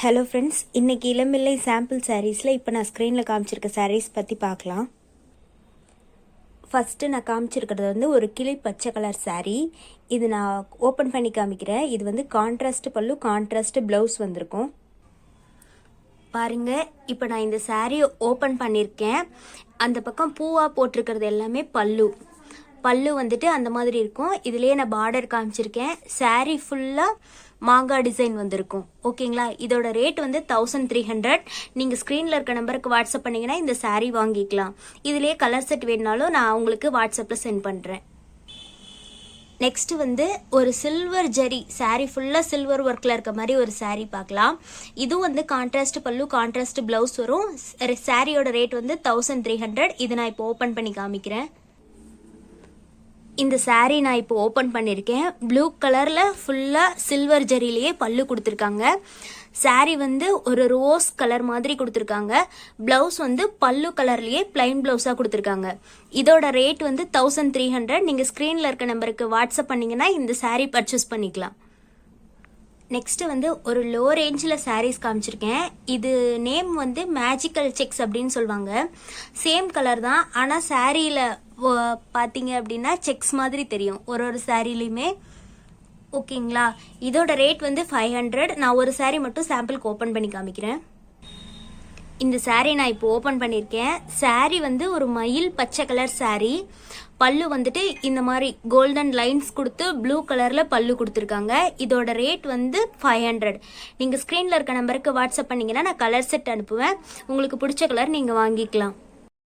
Hello friends, இன்றைக்கி இளம்பிள்ளை sample சாரீஸில் இப்போ நான் ஸ்க்ரீனில் காமிச்சிருக்க சாரீஸ் பற்றி பார்க்கலாம். ஃபஸ்ட்டு நான் காமிச்சிருக்கிறது வந்து ஒரு கிளி பச்சை கலர் சாரீ. இது நான் ஓப்பன் பண்ணி காமிக்கிறேன். இது வந்து கான்ட்ராஸ்ட் பல்லு, கான்ட்ராஸ்ட் ப்ளவுஸ் வந்திருக்கும். பாருங்கள், இப்போ நான் இந்த சாரியை ஓப்பன் பண்ணியிருக்கேன். அந்த பக்கம் பூவாக போட்டிருக்கிறது எல்லாமே பல்லு வந்துட்டு அந்த மாதிரி இருக்கும். இதுலேயே நான் பார்டர் காமிச்சிருக்கேன். சாரீ ஃபுல்லாக மாங்காய் டிசைன் வந்திருக்கும். ஓகேங்களா? இதோட ரேட் வந்து 1300. நீங்கள் ஸ்க்ரீனில் இருக்க நம்பருக்கு வாட்ஸ்அப் பண்ணிங்கன்னா இந்த சாரீ வாங்கிக்கலாம். இதுலேயே கலர் செட் வேணுனாலும் நான் உங்களுக்கு வாட்ஸ்அப்பில் சென்ட் பண்ணுறேன். நெக்ஸ்ட்டு வந்து ஒரு சில்வர் ஜரி சாரீ ஃபுல்லாக சில்வர் ஒர்க்கில் இருக்க மாதிரி ஒரு சாரீ பார்க்கலாம். இதுவும் வந்து கான்ட்ராஸ்ட் பல்லு, கான்ட்ராஸ்ட் ப்ளவுஸ் வரும். சாரியோட ரேட் வந்து 1300. இது நான் இப்போ ஓப்பன் பண்ணி காமிக்கிறேன். இந்த சாரீ நான் இப்போ ஓப்பன் பண்ணியிருக்கேன். ப்ளூ கலரில் ஃபுல்லாக சில்வர் ஜரிலேயே பல்லு கொடுத்துருக்காங்க. சாரீ வந்து ஒரு ரோஸ் கலர் மாதிரி கொடுத்துருக்காங்க. ப்ளவுஸ் வந்து பல்லு கலர்லேயே பிளைன் ப்ளவுஸாக கொடுத்துருக்காங்க. இதோட ரேட் வந்து 1300. நீங்கள் ஸ்க்ரீனில் இருக்க நம்பருக்கு வாட்ஸ்அப் பண்ணிங்கன்னா இந்த சாரீ பர்ச்சேஸ் பண்ணிக்கலாம். நெக்ஸ்ட்டு வந்து ஒரு லோ ரேஞ்சில் சாரீஸ் காமிச்சிருக்கேன். இது நேம் வந்து மேஜிக்கல் செக்ஸ் அப்படின்னு சொல்லுவாங்க. சேம் கலர் தான், ஆனால் சாரியில் பார்த்தீங்க அப்படின்னா செக்ஸ் மாதிரி தெரியும் ஒரு சாரிலையுமே. ஓகேங்களா? இதோட ரேட் வந்து 500. நான் ஒரு சாரீ மட்டும் சாம்பிளுக்கு ஓப்பன் பண்ணி காமிக்கிறேன். இந்த சாரீ நான் இப்போ ஓப்பன் பண்ணியிருக்கேன். சாரீ வந்து ஒரு மயில் பச்சை கலர் சாரீ. பல்லு வந்துட்டு இந்த மாதிரி கோல்டன் லைன்ஸ் கொடுத்து ப்ளூ கலரில் பல்லு கொடுத்துருக்காங்க. இதோட ரேட் வந்து 500. நீங்கள் ஸ்க்ரீனில் இருக்க நம்பருக்கு வாட்ஸ்அப் பண்ணிங்கன்னா நான் கலர் செட் அனுப்புவேன். உங்களுக்கு பிடிச்ச கலர் நீங்கள் வாங்கிக்கலாம்.